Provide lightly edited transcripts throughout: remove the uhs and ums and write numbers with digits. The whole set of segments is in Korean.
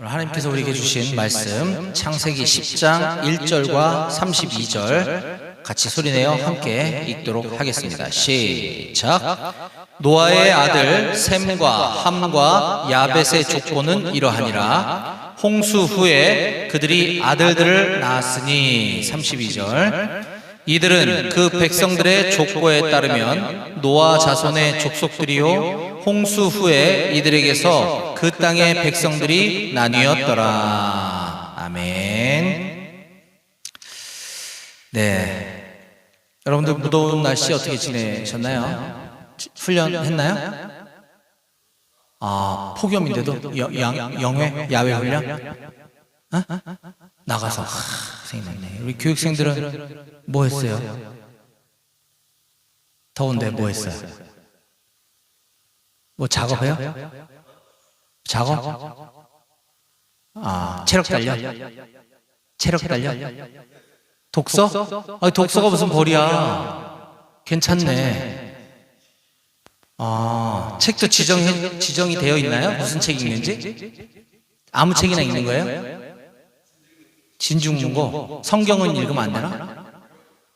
오늘 하나님께서 우리에게 주신 말씀 창세기 10장 1절과 32절 같이 소리내어 함께 읽도록 하겠습니다. 시작. 노아의 아들 셈과 함과 야벳의 족보는 이러하니라. 홍수 후에 그들이 아들들을 낳았으니. 32절. 이들은 그 백성들의 족보에 따르면 노아 자손의 족속들이요 홍수 후에 이들에게서 그 땅의 백성들이 나뉘었더라. 아멘. 네, 여러분들 무더운 날씨 어떻게 지내셨나요? 훈련했나요? 폭염인데도 영회? 야외 훈련? 나가서 생각났네. 우리 교육생들은 뭐 했어요? 더운데 뭐 했어요? 뭐 작업해요? 작업? 체력 단련? 체력 단련? 독서? 독서가 무슨 벌이야. 괜찮네. 책도 지정이 되어 있나요? 무슨 책 읽는지? 아무 책이나 읽는 거예요? 진중문고? 성경은 읽으면 안 되나?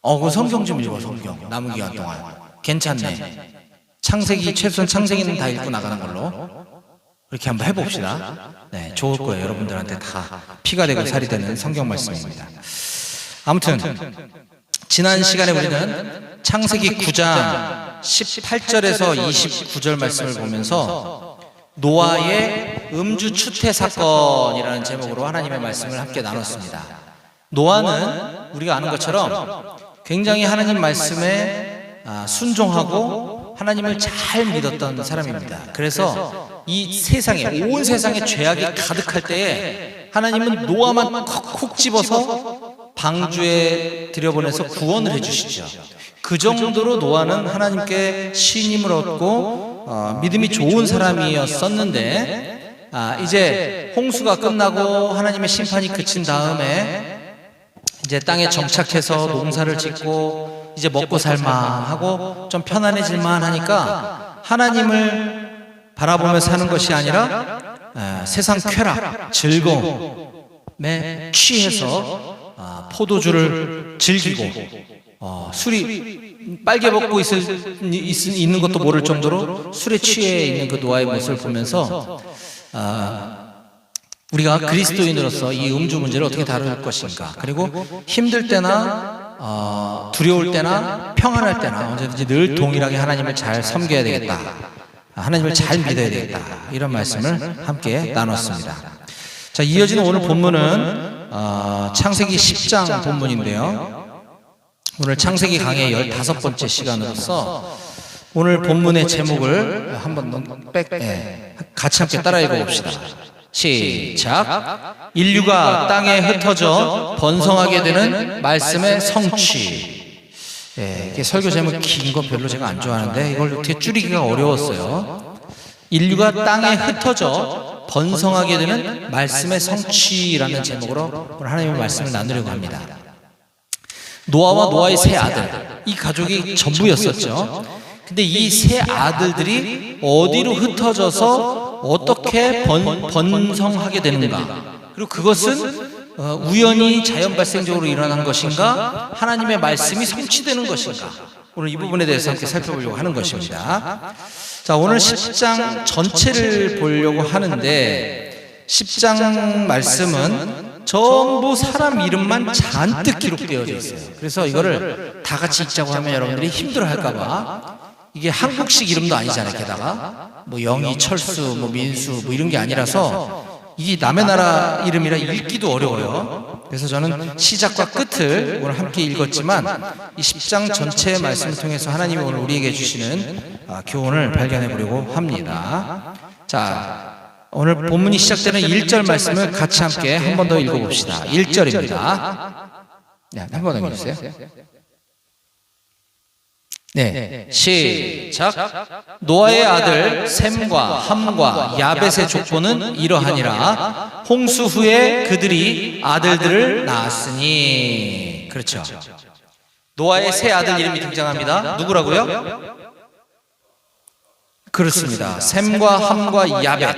그 성경 좀 읽어. 성경 남은 기간 동안 괜찮네. 창세기, 최소한 창세기는 다 읽고 나가는 걸로 그렇게 한번 해봅시다. 네, 좋을 거예요. 여러분들한테 다 피가 되고 살이 되는 성경 말씀입니다. 아무튼 지난 시간에 우리는 창세기 9장 18절에서 29절 말씀을 보면서 노아의 음주 추태 사건이라는 제목으로 하나님의 말씀을 함께 나눴습니다. 노아는 우리가 아는 것처럼 굉장히 하나님 말씀에 순종하고 하나님을 잘 믿었던 사람입니다. 그래서 이 세상에, 온 세상에 죄악이 가득할 때에 하나님은 노아만 콕 집어서 방주에 들여보내서 구원을 해주시죠. 그 정도로 노아는 하나님께 신임을 얻고 믿음이 좋은 사람이었었는데, 이제 홍수가 끝나고 하나님의 심판이 그친 다음에 이제 땅에 정착해서 농사를 짓고 이제 먹고 살만 하고 좀 편안해질만 하니까 하나님을 바라보며 사는 것이 아니라 세상 쾌락, 즐거움에 취해서 포도주를 즐기고 술이 빨개 먹고 있는 것도 모를 정도로 술에 취해 있는 그 노아의 모습을 보면서 우리가 그리스도인으로서 이 음주 문제를 어떻게 다룰 것인가, 그리고 힘들 때나 두려울 때나 평안할 때나 언제든지 늘 동일하게 하나님을 잘 섬겨야 되겠다, 하나님을 잘 믿어야 되겠다, 이런 말씀을 함께 나눴습니다. 자, 이어지는 오늘 본문은 창세기 10장 본문인데요, 오늘 창세기 강의 15번째 시간으로서 오늘 본문의 제목을 한번 같이 함께 따라 읽어봅시다. 시작. 인류가 땅에 흩어져 번성하게 되는 말씀의 성취. 이게 설교 제목 긴 거 별로 제가 안 좋아하는데 이걸 어떻게 줄이기가 어려웠어요. 인류가 땅에 흩어져 번성하게 되는 말씀의 성취라는 제목으로 오늘 하나님의 말씀을 나누려고 합니다. 노아와 노아의 세 아들, 이 가족이 전부였었죠. 근데 이 세 아들들이 어디로 흩어져서 어떻게 번성하게 되는가, 그리고 그것은 우연히 자연 발생적으로 일어난 것인가, 하나님의 말씀이 성취되는 것인가, 오늘 이 부분에 대해서 함께 살펴보려고 하는 것입니다. 자, 오늘 10장 전체를 보려고 하는데 10장 말씀은 전부 사람 이름만 잔뜩 기록되어져 있어요. 그래서 이거를 다 같이 읽자고 하면 여러분들이 힘들어 할까봐, 이게 한국식 이름도 아니잖아요. 게다가 뭐 영희, 철수, 뭐 민수 뭐 이런 게 아니라서 이게 남의 나라 이름이라 읽기도 어려워요. 그래서 저는 시작과 끝을 오늘 함께 읽었지만 이 10장 전체의 말씀을 통해서 하나님이 오늘 우리에게 주시는 교훈을 발견해 보려고 합니다. 자, 오늘 본문이 시작되는 1절 말씀을 같이 함께 한 번 더 읽어봅시다. 1절입니다. 네, 한 번 더 읽어주세요. 네, 시작. 노아의 아들 셈과 함과 야벳의 족보는 이러하니라. 홍수 후에 그들이 아들들을 낳았으니. 그렇죠. 노아의 세 아들 이름이 등장합니다. 누구라고요? 그렇습니다. 셈과 함과 야벳.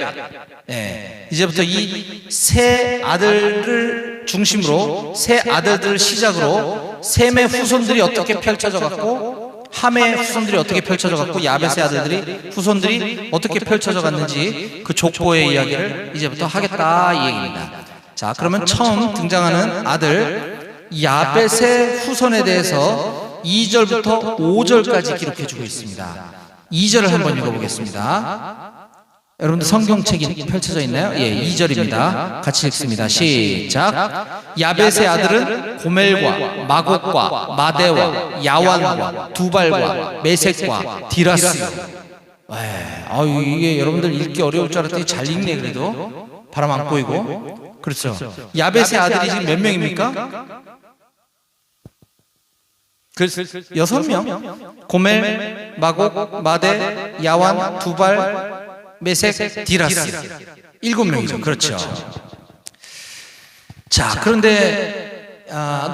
예, 이제부터 이 세 아들을 중심으로, 세 아들들을 시작으로 셈의 후손들이 어떻게 펼쳐져 갔고, 함의 후손들이 어떻게 펼쳐져 갔고, 야벳의 아들들이 후손들이 어떻게 펼쳐져 갔는지 그 족보의 이야기를 이제부터 하겠다 이 얘기입니다. 자, 그러면 처음 등장하는 아들 야벳의 후손에 대해서 2절부터 5절까지 기록해주고 있습니다. 2절을 한번 읽어보겠습니다. 여러분들 성경책이 펼쳐져 있나요? 예, 2절입니다. 같이 읽습니다. 시작. 야벳의 아들은 고멜과 마곡과 마대와 야완과 두발과 메섹과 디라스. 이게 여러분들 읽기 어려울 줄 알았더니 잘 읽네. 그래도 바람 안 꼬이고. 그렇죠. 야벳의 아들이 지금 몇 명입니까? 6명. 고멜, 마곡, 마대, 야완, 두발, 메섹, 디라스. 7명이죠. 그렇죠. 자, 그런데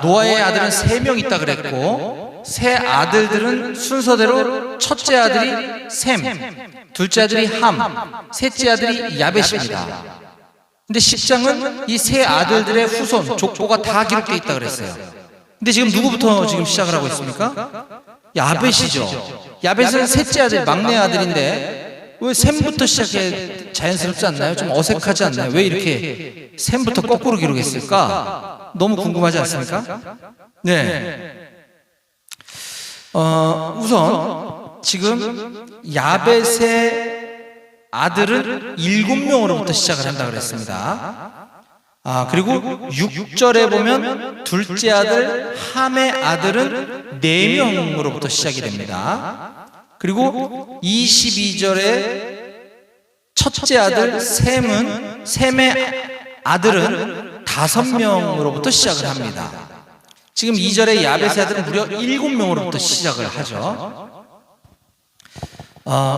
노아의 아들은 3명 있다 그랬고, 세 아들들은 순서대로 첫째 아들이 셈, 둘째 아들이 함, 셋째 아들이 야벳입니다. 근데 10장은 이 세 아들들의 후손, 족보가 다 기록되어 있다 그랬어요. 근데 지금 누구부터 지금 시작을 하고 있습니까? 야벳이죠. 야벳은 셋째 아들, 막내 아들인데 왜 셈부터 시작해? 자연스럽지 않나요? 좀 어색하지 않나요? 왜 이렇게 셈부터 거꾸로 기록했을까? 너무 궁금하지 않습니까? 네. 우선 지금 야벳의 아들은 7명으로부터 시작을 한다 그랬습니다. 그리고 6절에 보면 둘째 아들 함의 아들은 4명으로부터 시작이 됩니다. 그리고 22절에 첫째 아들 셈의 아들은 5명으로부터 시작을 합니다. 지금 2절에 야벳의 아들은 무려 7명으로부터 시작을 하죠.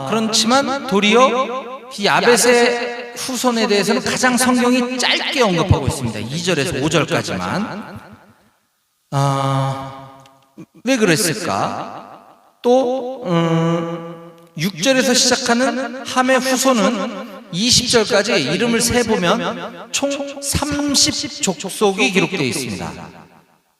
그렇지만 도리어 이 야벳의 후손에 대해서는 가장 성경이 짧게 언급하고 있습니다. 2절에서 5절까지만. 왜 그랬을까? 또 6절에서 시작하는 함의 후손은 20절까지 이름을 세보면 총 30족속이 기록되어 있습니다.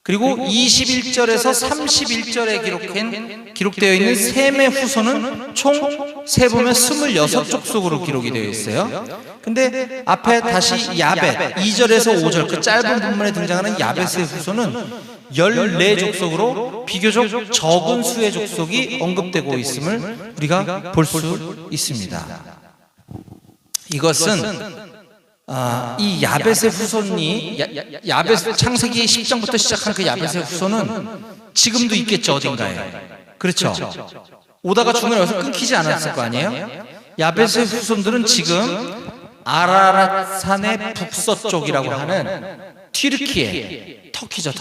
그리고 21절에서 31절에 기록되어 있는 셈의 후손은 총 세보면 26족속으로 기록이 되어 있어요. 근데 앞에 다시 야벳 2절에서 5절 그 짧은 본문에 등장하는 야벳의 후손은 14족속으로 비교적 적은 수의 족속이 언급되고 있음을 우리가 볼 수 있습니다. 이것은 이 야벳의 후손이 야벳 창세기 10장부터 시작한 그 야벳의 후손은 지금도 있겠죠, 어딘가에. 그렇죠. 오다가 중간에 와서 끊기지 않았을 거 아니에요? 야벳의 후손들은 지금 아라랏산의 북서쪽이라고 하는 튀르키예, 터키죠,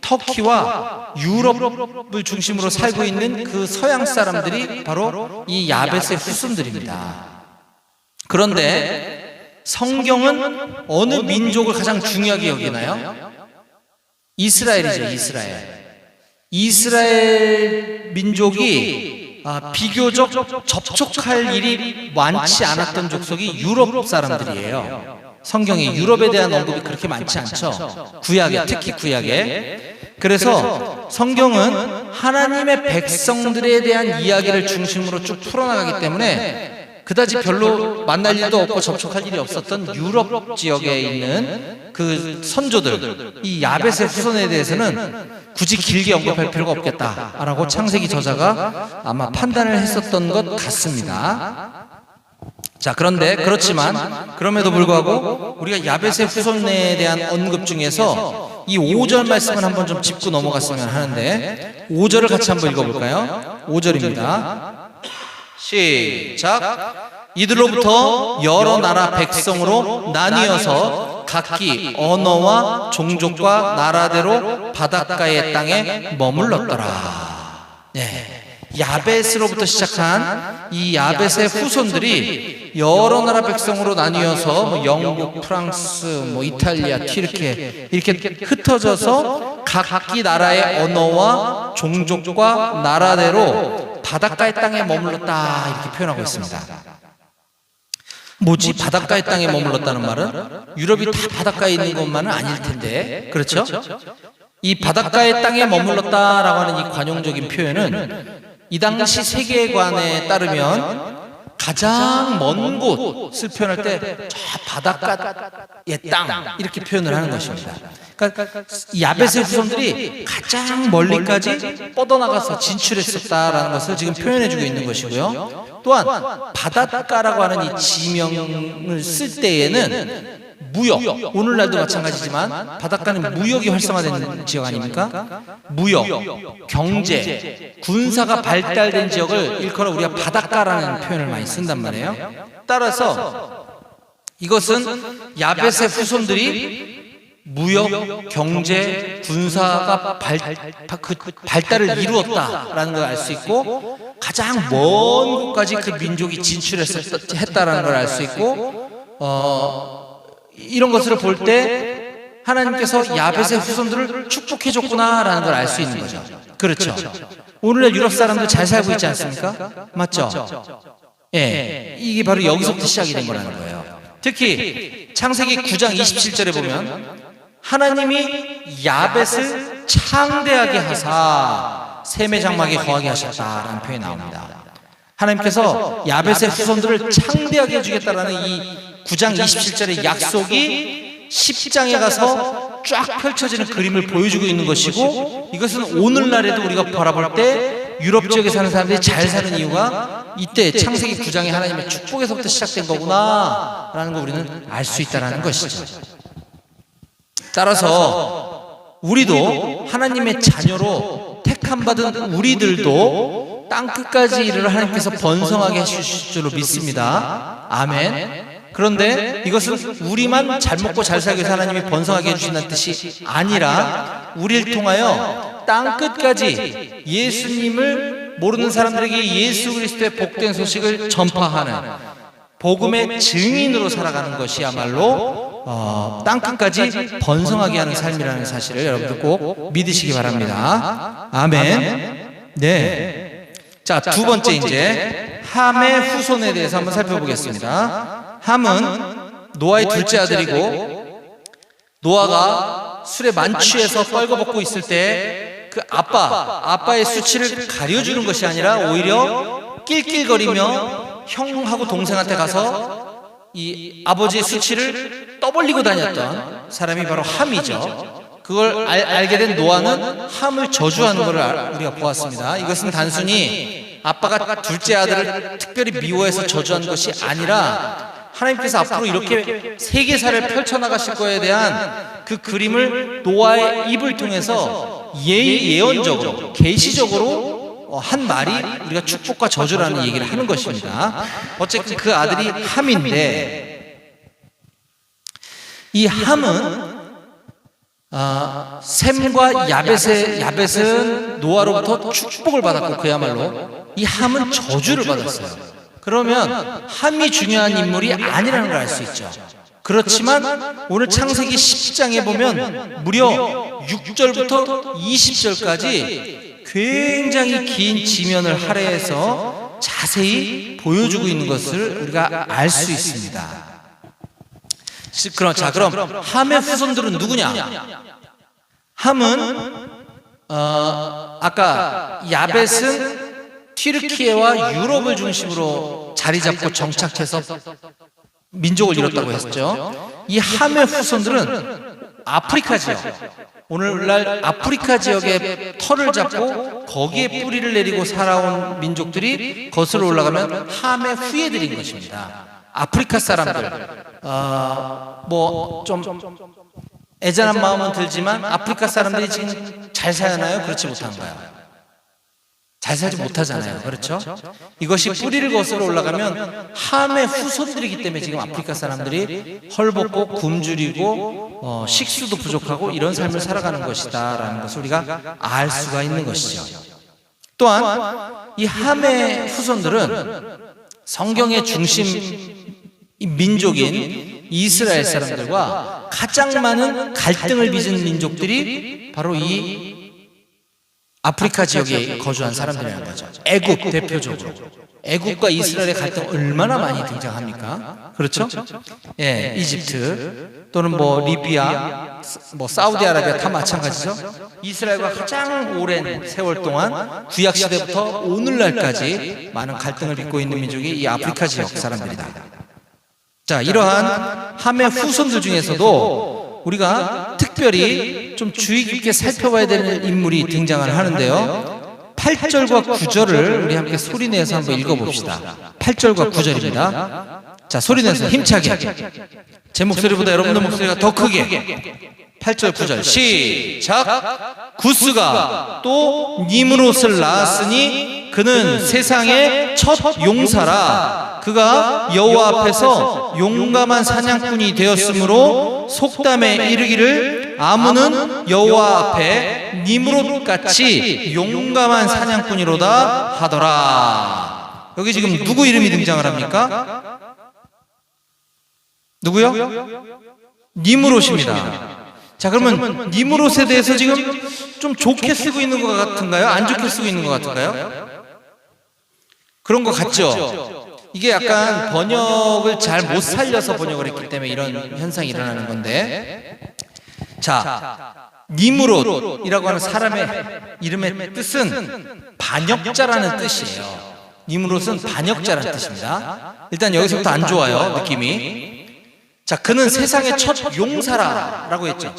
터키와 유럽을 중심으로 살고 있는 그 서양 사람들이 바로 이 야벳의 후손들입니다. 그런데 성경은 어느 민족을 가장 중요하게 여기나요? 이스라엘이죠, 이스라엘 민족이 비교적 접촉할 일이 많지 않았던 족속이 유럽 사람들이에요. 성경에 유럽에 대한 언급이 그렇게 많지 않죠. 구약에, 특히 구약에. 그래서 성경은 하나님의 백성들에 대한 이야기를 중심으로 쭉 풀어나가기 때문에 그다지 별로 만날 일도 없고 접촉할 일이 없었던 유럽 지역에 있는 그 선조들, 이 야벳의 후손에 대해서는 굳이 길게 언급할 필요가 없겠다라고 창세기 저자가 아마 판단을 했었던 것 같습니다. 자, 그런데 그렇지만 그럼에도 불구하고 우리가 야벳의 후손에 대한 언급 중에서 이 5절 말씀을 한번 좀 짚고 넘어갔으면 하는데 5절을 같이 한번 읽어볼까요? 5절입니다. 시작. 이들로부터 여러 나라 백성으로 나뉘어서 각기 언어와 종족과 나라대로 바닷가의 땅에 머물렀더라. 네. 야벳으로부터 시작한 이 야벳의 후손들이 여러 나라 백성으로 나뉘어서 영국, 프랑스, 이탈리아, 튀르키예 이렇게 흩어져서 각기 나라의 언어와 종족과 나라대로 바닷가의 땅에 머물렀다 이렇게 표현하고 있습니다. 뭐지? 바닷가의 땅에 머물렀다는 말은 유럽이 다 바닷가에 있는 것만은 아닐 텐데, 그렇죠? 이 바닷가의 땅에 머물렀다라고 하는 이 관용적인 표현은 이 당시 세계관에 따르면 가장 먼 곳을 표현할 때 저 바닷가의 땅 이렇게 표현을 하는 것입니다. 그러니까 야벳의 후손들이 가장 멀리까지 뻗어나가서 진출했었다라는 것을 지금 표현해주고 있는 것이고요. 또한 바닷가라고 하는 이 지명을 쓸 때에는 무역, 오늘날도 마찬가지지만 바닷가는 무역이 활성화된 지역 아닙니까? 무역, 경제, 군사가 발달된 지역을 일컬어 우리가 바닷가라는 표현을 많이 쓴단 말이에요. 따라서 이것은 야벳의 후손들이 무역, 경제, 군사가 발달을 이루었다라는 걸 알 수 있고, 가장 먼 곳까지 그 민족이 진출했다라는 걸 알 수 있고, 이런 것을 볼 때 하나님께서 야벳의 후손들을 축복해줬구나라는 걸 알 수 있는 거죠. 그렇죠. 오늘날 유럽 사람들 잘 살고 있지 않습니까? 맞죠? 예, 이게 바로 여기서부터 시작이 된 거라는 거예요. 특히 창세기 9장 27절에 보면 하나님이 야벳을 창대하게 하사 셈의 장막에 거하게 하셨다라는 표현이 나옵니다. 하나님께서 야벳의 후손들을 창대하게 해주겠다라는 이 9장 27절의 약속이 10장에 가서 쫙 펼쳐지는 그림을 보여주고 있는 것이고, 이것은 오늘날에도 우리가 바라볼 때 유럽 지역에 사는 사람들이 잘 사는 이유가 이때 창세기 9장의 하나님의 축복에서부터 시작된 거구나 라는 걸 우리는 알 수 있다는 것이죠. 따라서 우리도 하나님의 자녀로 택함받은 우리들도 땅끝까지 이르러 하나님께서 번성하게 해주실 줄로 믿습니다. 아멘. 그런데 이것은 우리만 잘 먹고 잘 살기 위해서 하나님이 번성하게 해주신다는 뜻이 아니라 우리를 통하여 땅끝까지 예수님을 모르는 사람들에게 예수 그리스도의 복된 소식을 전파하는 복음의 증인으로 살아가는 것이야말로 땅끝까지 번성하게 하는 삶이라는 사실을 여러분들 꼭 믿으시기 바랍니다. 아멘. 네. 자, 두 번째 이제 함의 후손에 대해서 한번 살펴보겠습니다. 함은 노아의 둘째 아들이고, 노아가 술에 만취해서 뻘거벗고 있을 때 그 아빠의 수치를 가려주는 것이 아니라 오히려 낄낄거리며 형하고 동생한테 가서 이 아버지의 수치를 떠벌리고 다녔던 사람이 바로 함이죠. 그걸 알게 된 노아는 함을 저주하는 것을 우리가 보았습니다. 이것은 단순히 아빠가 둘째 아들을 특별히 미워해서 저주한 것이 아니라 하나님께서 앞으로 이렇게 세계사를 펼쳐나가실 거에 대한 그 그림을 노아의 입을 통해서 예언적으로, 계시적으로 한 말이 우리가 축복과 저주라는 얘기를 하는 것입니다. 어쨌든 그 아들이 함인데, 이 함은 셈과 야벳은 노아로부터 축복을 받았고, 그야말로 이 함은 저주를 받았어요. 그러면 함이 중요한 인물이 아니라는 걸 알 수 있죠. 그렇지만 오늘 창세기 10장에 보면 무려 6절부터 20절까지 굉장히 긴 지면을 할애해서 자세히 보여주고 있는 것을 우리가 알 수 있습니다. 그럼 함의 후손들은 누구냐? 함은 아까 야벳은 튀르키예와 유럽을 중심으로 자리 잡고 정착해서 민족을 이뤘다고 했죠. 이 함의 후손들은 아프리카 지역, 오늘날 아프리카 지역에 터를 잡고 거기에 뿌리를 내리고 살아온 민족들이 거슬러 올라가면 함의 후예들인 것입니다. 아프리카 사람들, 뭐 좀 애잔한 마음은 들지만 아프리카 사람들이 지금 잘 사나요? 그렇지 못한가요? 잘 살지 못하잖아요. 그렇죠? 이것이 뿌리를 거슬러 올라가면 함의 후손들이기 때문에 지금 아프리카 사람들이 헐벗고 굶주리고 식수도 부족하고 이런 삶을 살아가는 것이다 라는 것을 우리가 알 수가 있는 것이죠. 또한 이 함의 후손들은 성경의 중심 민족인 이스라엘 사람들과 가장 많은 갈등을 빚은 민족들이 바로 이 아프리카 지역에 거주한 사람들이라는 거죠. 애국 대표적으로. 애국과 이스라엘의 갈등 얼마나 많이 등장합니까? 그렇죠? 예, 이집트 또는 뭐 리비아, 뭐 사우디아라비아 다 마찬가지죠. 이스라엘과 가장 오랜 세월 동안 구약 시대부터 오늘날까지 많은 갈등을 빚고 있는 민족이 이 아프리카 지역 사람들이다. 자, 이러한 함의 후손들 중에서도 우리가 특별히 좀 주의 깊게 살펴봐야 되는 인물이 등장을 하는데요. 8절과 9절을 우리 함께 소리내서 한번 읽어봅시다. 8절과 9절입니다. 자, 소리내서 힘차게. 제 목소리보다 여러분들 목소리가 더 크게. 8절 9절 시작. 구스가 또 니므롯을 낳았으니 그는 세상의 첫 용사라. 그가 여호와 앞에서 용감한 사냥꾼이 되었으므로 속담에 이르기를 아문은 여호와 앞에 니므롯같이 용감한 사냥꾼이로다 하더라. 여기 지금 누구 이름이 등장을 합니까? 누구요? 니므롯입니다. 자, 그러면 니므롯에 대해서 지금 좀 좋게 쓰고 있는 것 같은가요? 안 좋게 쓰고 있는 것 같은가요? 그런 것 같죠? 이게 약간 번역을 잘 못 살려서 번역을 했기 때문에 이런 현상이 일어나는 건데, 자, 니므롯이라고 하는 사람의 이름의 뜻은 반역자라는 뜻이에요. 니므롯은 반역자라는 뜻입니다. 일단 여기서부터 안 좋아요, 느낌이. 자, 그는 세상의 첫 용사라고 했죠.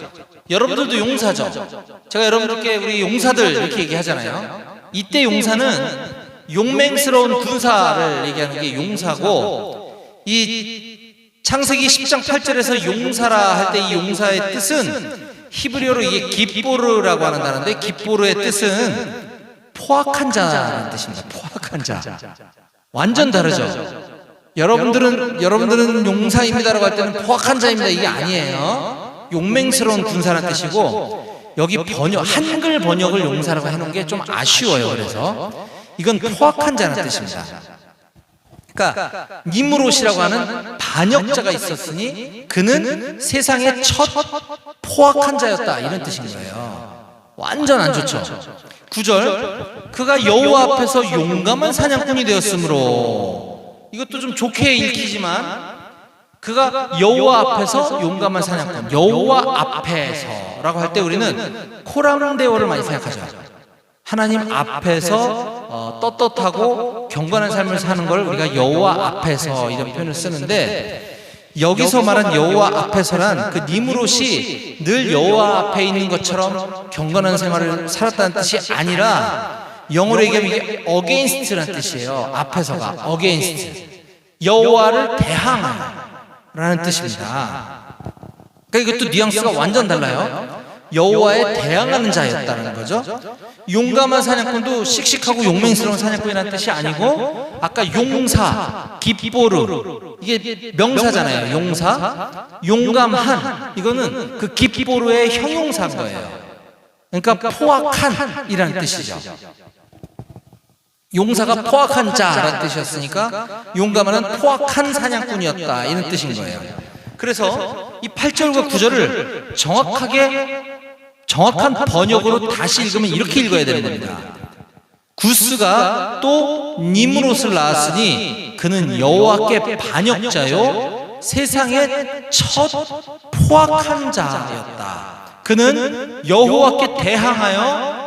여러분들도 용사죠. 제가 여러분들께 우리 용사들 이렇게 얘기하잖아요. 이때 용사는 용맹스러운 군사를 얘기하는 게 용사고, 이 창세기 10장 8절에서 용사라 할 때 이 용사의 뜻은 히브리어로 이게 깁보르라고 하는 단어인데, 깁보르의 뜻은 포악한 자라는 뜻입니다. 포악한 자. 완전 다르죠. 여러분들은 용사입니다라고 할 때는 포악한 자입니다, 이게 아니에요. 용맹스러운 군사라는 뜻이고, 여기 한글 번역을 용사라고 해놓은 게 좀 아쉬워요. 그래서 이건 포악한 자라는 뜻입니다. 그러니까 니므롯이라고 하는 반역자가 있었으니 그는 세상의 첫 포악한 자였다, 이런 뜻인 거예요. 완전 안 좋죠. 9절 그가 여호와 앞에서 용감한 사냥꾼이 되었으므로, 이것도 좀 좋게 읽히지만 그가 여호와 앞에서 용감한 사냥꾼, 여호와 앞에서라고 할 때 우리는 코람데오를 많이 생각하죠. 하나님 앞에서 떳떳하고 경건한 삶을 사는 걸 우리가 여호와 앞에서 이런 표현을 쓰는데, 여기서 말한 여호와 앞에서란 그 니므롯이 늘 여호와 앞에 있는 것처럼 경건한 생활을 살았다는 뜻이 아니라, 영어로 얘기하면 이게 against라는 뜻이에요. 앞에서가 against, 여호와를 대항하라는 뜻입니다. 그러니까 이것도 뉘앙스가 완전 달라요. 여호와에 대항하는 자였다는 거죠. 용감한 사냥꾼도 씩씩하고 용맹스러운 사냥꾼이라는 뜻이 아니고, 아까 용사, 깁보르, 이게 명사잖아요. 용사, 용감한, 이거는 그 깁보르의 형용사인 거예요. 그러니까 포악한이라는 뜻이죠. 용사가 포악한 자라는 뜻이었으니까 용감한 포악한 사냥꾼이었다, 이런 뜻인 거예요. 그래서 이 8절과 9절을 정확한 번역으로 다시 읽으면 이렇게 읽어야 되는 겁니다. 구스가 또 니므롯을 낳았으니 그는 여호와께 반역자요 세상의 첫 포악한 자였다. 그는 여호와께 대항하여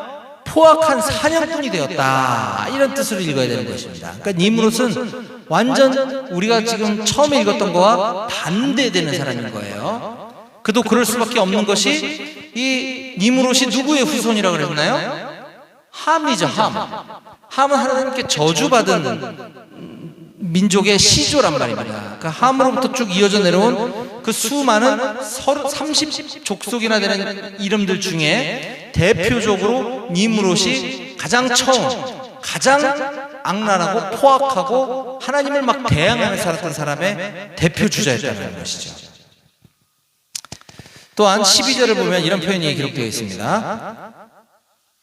포악한 사냥꾼이 되었다, 이런 뜻으로 읽어야 되는 것입니다. 그러니까 니므롯은 완전 우리가 지금 처음에 읽었던 거와 반대되는 사람인 거예요. 그도 그럴 수밖에 없는 것이, 이 니므롯이 누구의 후손이라고 그랬나요? 함이죠. 함은 하나님께 저주받은 민족의 시조란 말입니다. 그러니까 함으로부터 쭉 이어져 내려온 그 수많은 30족속이나 되는 이름들 중에 대표적으로 니므롯이 가장 가장 악랄하고 포악하고 하나님을 막 대항하며 살았던 사람의 대표 주자였다는 것이죠. 또한 12절을 보면 이런 표현이 기록되어 있습니다.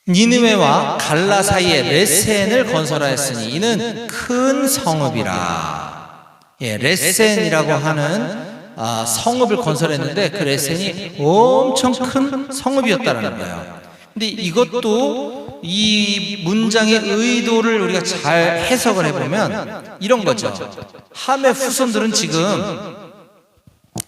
니느웨와 갈라 사이에 레센을 건설하였으니 이는 큰 성읍이라. 레센이라고 하는 성읍을 건설했는데 그 레센이 엄청 큰 성읍이었다는 거예요. 근데 이것도 이 문장의 의도를 우리가 잘 해석을 해보면 이런 거죠. 함의 후손들은 지금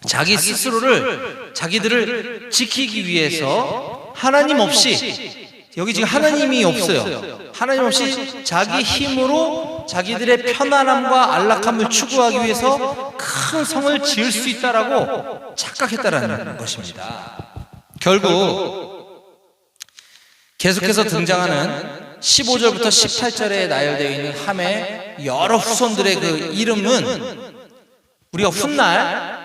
자기 스스로를, 자기들을 지키기 위해서 하나님 없이, 여기 지금 하나님이 없어요. 하나님 없이 자기 힘으로 자기들의 편안함과 안락함을 추구하기 위해서 큰 성을 지을 수 있다라고 착각했다라는 것입니다. 결국 계속해서 등장하는 15절부터 18절에 나열되어 있는 함의 여러 후손들의 그 이름은 우리가 훗날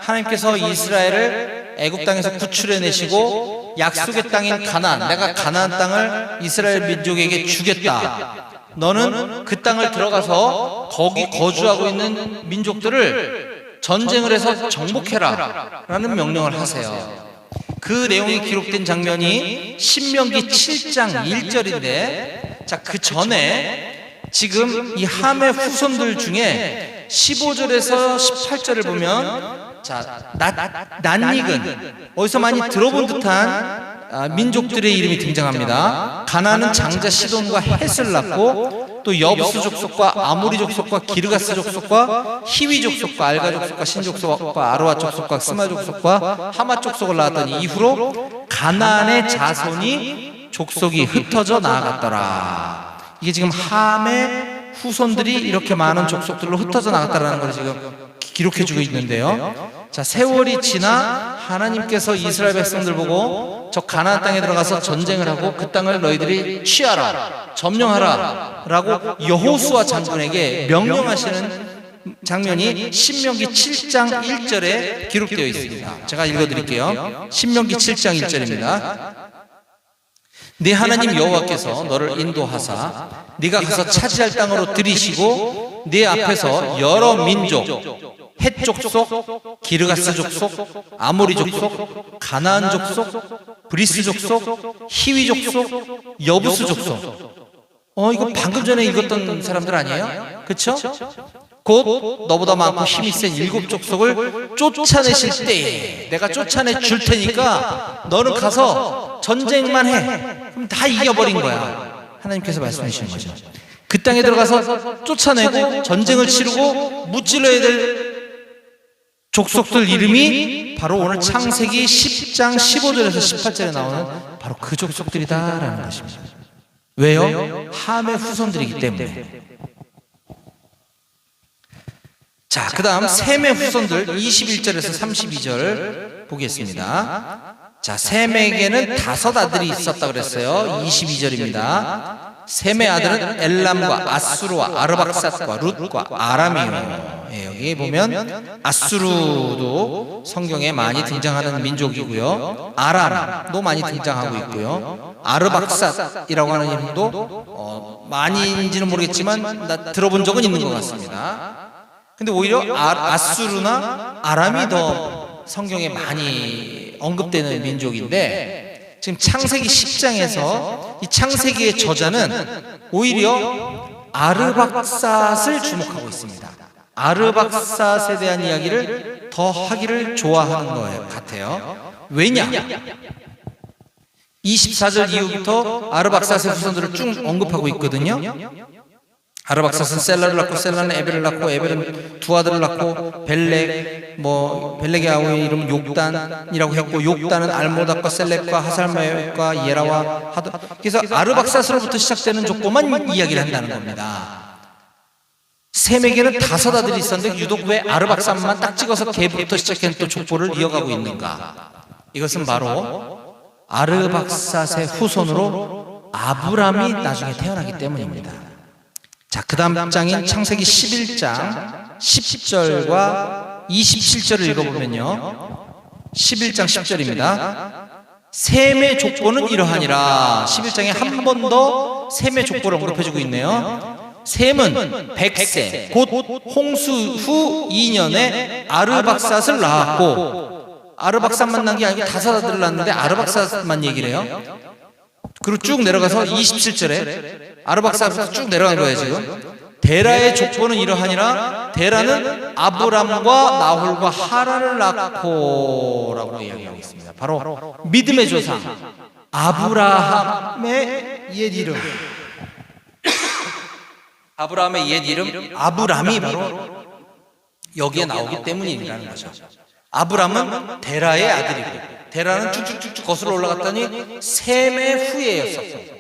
하나님께서 이스라엘을 애굽 땅에서 구출해내시고 약속의 땅인 가나안, 내가 가나안 땅을 이스라엘 민족에게 주겠다, 너는 그 땅을 들어가서 거기 거주하고 있는 민족들을 전쟁을 해서 정복해라 라는 명령을 하세요. 그 내용이 기록된 장면이 신명기 7장 1절인데, 자, 그 전에 지금 이 함의 후손들 중에 15절에서 18절을 보면, 자, 낯익은, 어디서 많이 들어본 듯한 민족들의 이름이 등장합니다. 가나안은 장자 시돈과 헷을 낳고, 또 여부스 족속과 아모리 족속과 기르가스 족속과 히위 족속과 알가 족속과 신 족속과 아로아 족속과 스마 족속과 하마 족속을 낳았더니 이후로 가나안의 자손이 족속이 흩어져 나아갔더라. 이게 지금 함의 후손들이 이렇게 많은 족속들로 흩어져 나갔다라는 걸 지금 기록해주고 있는데요. 자, 세월이 지나 하나님께서 이스라엘 백성들 보고 저 가나안 땅에 들어가서 전쟁을 하고 그 땅을 너희들이 취하라, 점령하라 라고 여호수아 장군에게 명령하시는 장면이 신명기 7장 1절에 기록되어 있습니다. 제가 읽어드릴게요. 신명기 7장 1절입니다. 네 하나님 여호와께서 너를 인도하사 네가 가서 차지할 땅으로 들이시고 네 앞에서 여러 민족, 헷 족속, 기르가스 족속, 아모리 족속, 가나안 족속, 브리스 족속, 히위 족속, 여부스 족속. 이거 방금 전에 읽었던 사람들 아니에요? 그쵸? 곧 너보다 많고 힘이 센 7 족속을 쫓아내실 때에 내가 쫓아내 줄 테니까 너는 가서 전쟁만 해. 그럼 다 이겨버린 거야. 하나님께서 말씀해 주시는 거죠. 그 땅에 들어가서 쫓아내고 전쟁을 치르고 무찔러야 될 족속들 이름이 바로 오늘 창세기 10장 15절에서 18절에 나오는 바로 그 족속들이다라는 것입니다. 왜요? 함의 후손들이기 때문에. 자, 그 다음 셈의 후손들 21절에서 32절 보겠습니다. 자, 셈에게는 5 아들이 있었다 그랬어요. 22절입니다. 셈의 아들은 엘람과 아수르와 아르박삿과 룻과 아람이요. 여기 보면 아수르도 성경에 많이 등장하는 민족이고요. 아람도 많이 등장하고 있고요. 아르박삿이라고 하는 이름도 많이인지는 모르겠지만 나 들어본 적은 있는 것 같습니다. 근데 오히려 아수르나 아람이 더 성경에 많이 언급되는 민족인데, 지금 창세기 10장에서 이 창세기의 저자는 오히려 아르박삿을 주목하고 있습니다. 아르박삿에 대한 이야기를 더 하기를 좋아하는 거예요 같아요. 왜냐? 24절 이후부터 아르박삿의 후손들을 쭉 언급하고 있거든요. 아르박삿은 셀라를 낳고 셀라는 에벨을 낳고 에벨은 2 아들을 낳고 벨렉의 아우의 이름은 욕단이라고 했고 욕단은 알모닥과 셀렉과 하살마역과 예라와 하도. 그래서 아르박삿으로부터 시작되는 족보만 이야기를 한다는 겁니다. 셈에게는 5 아들이 있었는데 유독 왜 아르박삿만 딱 찍어서 걔부터 시작한 또 족보를 이어가고 있는가? 이것은 바로 아르박삿의 후손으로 아브람이 나중에 태어나기 때문입니다. 자, 그 다음 장인 창세기 11장 10절과 27절을 읽어보면요. 11장 10절입니다. 셈의 족보는 이러하니라. 11장에 한 번 더 셈의 족보를 언급해주고 있네요. 셈은 100세 곧 홍수 후 2년에 아르박삿을 낳았고, 아르박삿만 낳은 게 아니고 5 아들을 낳았는데 아르박삿만 얘기를 해요. 그리고 쭉 내려가서 27절에 아르박삿부터 쭉 내려간 거예요. 지금 데라의 족보는 이러하니라. 데라는 아브람과 나홀과 하란을 낳고 라고 이야기하고 있습니다. 바로 믿음의 조상, 아브라함의 옛 이름, 아브라함의 옛 이름 아브람이 바로 여기에 나오기 때문이라는 거죠. 아브람은 데라의 아들이고, 데라는 쭉쭉쭉쭉 거슬러 올라갔더니 셈의 후예였었어요.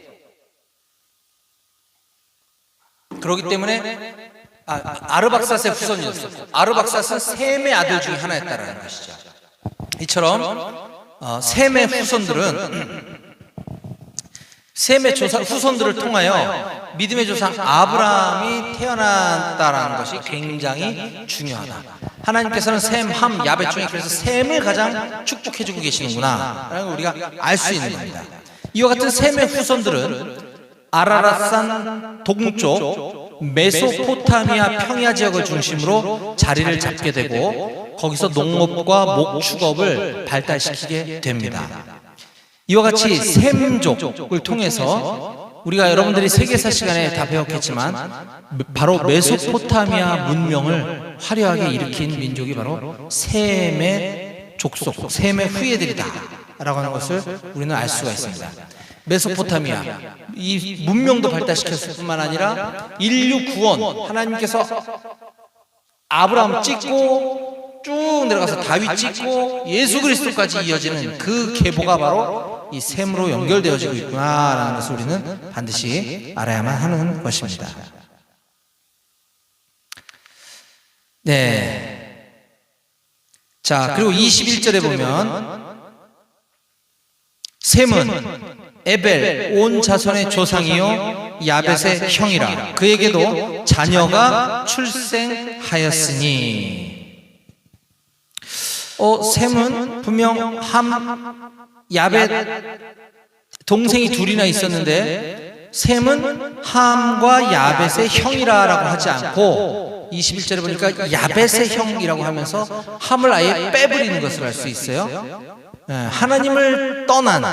그렇기 때문에 아르박사스의 후손이었었고, 아르박사스는 셈의 아들 중에 하나였다라는 것이죠. 이처럼 셈의 후손들은 셈의 후손들을 통하여 믿음의 조상 아브라함이 태어났다라는 것이 굉장히 중요하다. 하나님께서는 셈, 함, 야벳 중에 그래서 셈을 가장 축복해주고 계시는구나 라는 걸 우리가 알 수 있는 겁니다. 이와 같은 셈의 후손들은 아라랏산 동쪽 메소포타미아 평야 지역을 중심으로 자리를 잡게 되고, 거기서 농업과 목축업을 발달시키게 됩니다. 이와 같이 셈족을 통해서 우리가 여러분들이 세계사 시간에 다 배웠겠지만 바로 메소포타미아 문명을 화려하게 일으킨 민족이 바로 셈의 족속, 셈의 후예들이다 라고 하는 것을 우리는 알 수가 있습니다. 메소포타미아, 이 문명도 발달시켰을 뿐만 아니라 인류 구원, 하나님께서 아브라함 찍고 쭉 내려가서 다윗 찍고 예수 그리스도까지 이어지는 그 계보가 바로 이 셈으로 연결되어지고 있구나라는 것을 우리는 반드시 알아야만 하는 것입니다. 네. 자, 그리고 21절에 보면 셈은 에벨 온 자손의 조상이요 야벳의 형이라, 그에게도 자녀가 출생하였으니. 셈은 분명 함, 야벳 동생이 둘이나 있었는데 셈은 함과 야벳의 형이라고 하지 않고 21절에 보니까 야벳의 형이라고 하면서 함을 아예 빼버리는 것을 알 수 있어요. 하나님을 떠난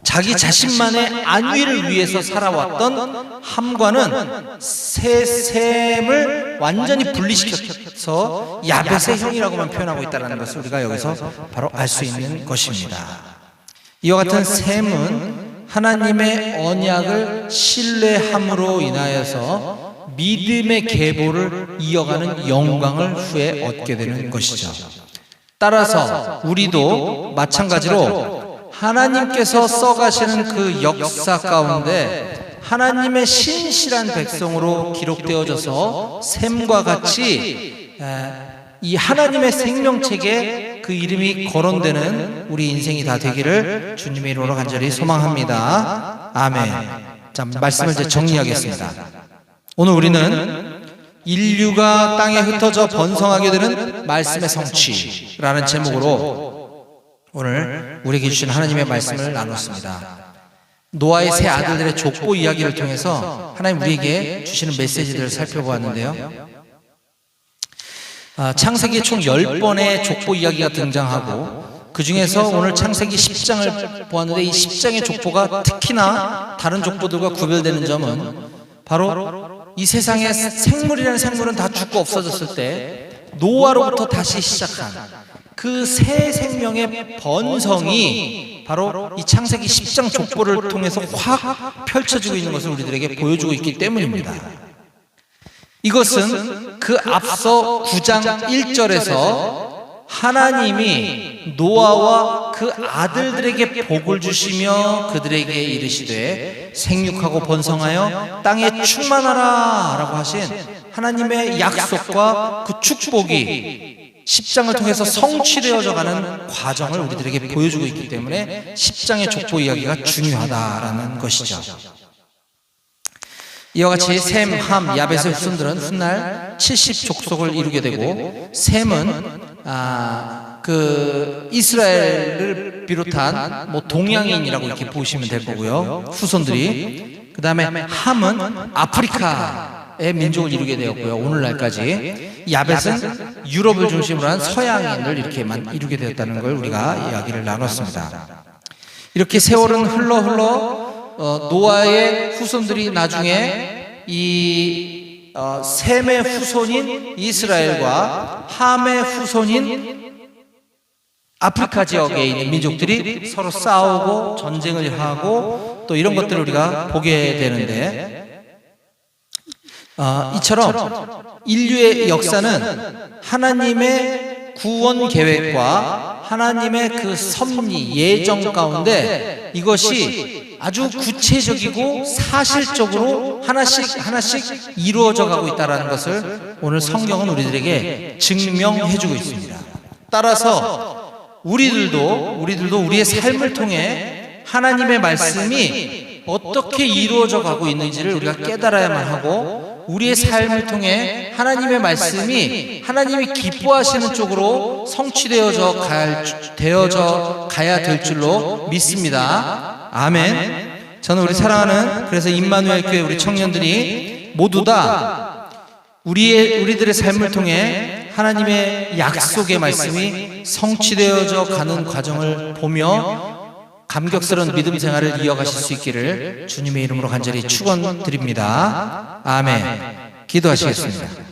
자기 자신만의 안위를 위해서 살아왔던 함과는 셈을 완전히 분리시켜서 야벳의 형이라고만 표현하고 있다는 것을 우리가 여기서 바로 알 수 있는 것입니다. 이와 같은 셈은 하나님의 언약을 신뢰함으로 인하여서 믿음의 계보를 이어가는 영광을 후에 얻게 되는 것이죠. 따라서 우리도 마찬가지로 하나님께서 써가시는 그 역사 가운데 하나님의 신실한 백성으로 기록되어져서 셈과 같이 이 하나님의 생명책에 그 이름이 거론되는 우리 인생이 다 되기를 주님의 이름으로 간절히 소망합니다. 아멘. 자, 말씀을 이제 정리하겠습니다. 오늘 우리는 인류가 땅에 흩어져 번성하게 되는 말씀의 성취라는 제목으로 오늘 우리에게 주신 하나님의 말씀을 나눴습니다. 노아의 세 아들들의 족보 이야기를 통해서 하나님 우리에게 주시는 메시지들을 살펴보았는데요. 창세기에 총 10번의 족보 이야기가 등장하고, 그 중에서 오늘 창세기 10장을 보았는데 이 10장의 족보가 특히나 다른 족보들과 구별되는 점은 바로 이 세상에 생물이라는 생물은 다 죽고 없어졌을 때 노아로부터 다시 시작한 그 새 생명의 번성이 바로 이 창세기 10장 족보를 통해서 확 펼쳐지고 있는 것을 우리들에게 보여주고 있기 때문입니다. 이것은 그 앞서 9장 1절에서 하나님이 노아와 그 아들들에게 복을 주시며 그들에게 이르시되 생육하고 번성하여 땅에 충만하라 라고 하신 하나님의 약속과 그 축복이 10장을 통해서 성취되어져 가는 과정을 우리들에게 보여주고 있기 때문에 10장의 족보 이야기가 중요하다라는 것이죠. 이와 같이 셈, 함, 야벳의 후손들은 훗날 70족속을 이루게 되고, 셈은 그 이스라엘을 비롯한 뭐 동양인이라고 이렇게 보시면 될 거고요, 후손들이. 그 다음에 함은 아프리카의 민족을 이루게 되었고요, 오늘날까지. 야벳은 유럽을 중심으로 한 서양인을 이렇게 이루게 되었다는 걸 우리가 이야기를 나눴습니다. 이렇게 세월은 흘러 노아의 후손들이 나중에 이 셈의 후손인 이스라엘과 함의 후손인 아프리카 지역에 있는 민족들이 서로 싸우고 전쟁을 하고 또 이런 것들을 우리가 보게 되는데, 이처럼 인류의 역사는 하나님의 구원 계획과 하나님의 그 섭리, 예정 가운데 이것이 아주 구체적이고 사실적으로 하나씩 이루어져 가고 있다는 것을 오늘 성경은 우리들에게 증명해 주고 있습니다. 따라서 우리들도 우리의 삶을 통해 하나님의 말씀이 어떻게 이루어져 가고 있는지를 우리가 깨달아야만 하고, 우리의 삶을 통해 하나님의 말씀이 하나님이 기뻐하시는 쪽으로 성취되어져 가야 될 줄로 믿습니다. 아멘. 저는 우리 사랑하는, 그래서 임마누엘 교회 우리 청년들이 모두 다 우리들의 삶을 통해 하나님의 약속의 말씀이 성취되어져 가는 과정을 보며 감격스러운 믿음 생활을 이어가실 수 있기를 주님의 이름으로 간절히 축원드립니다. 아멘. 기도하시겠습니다.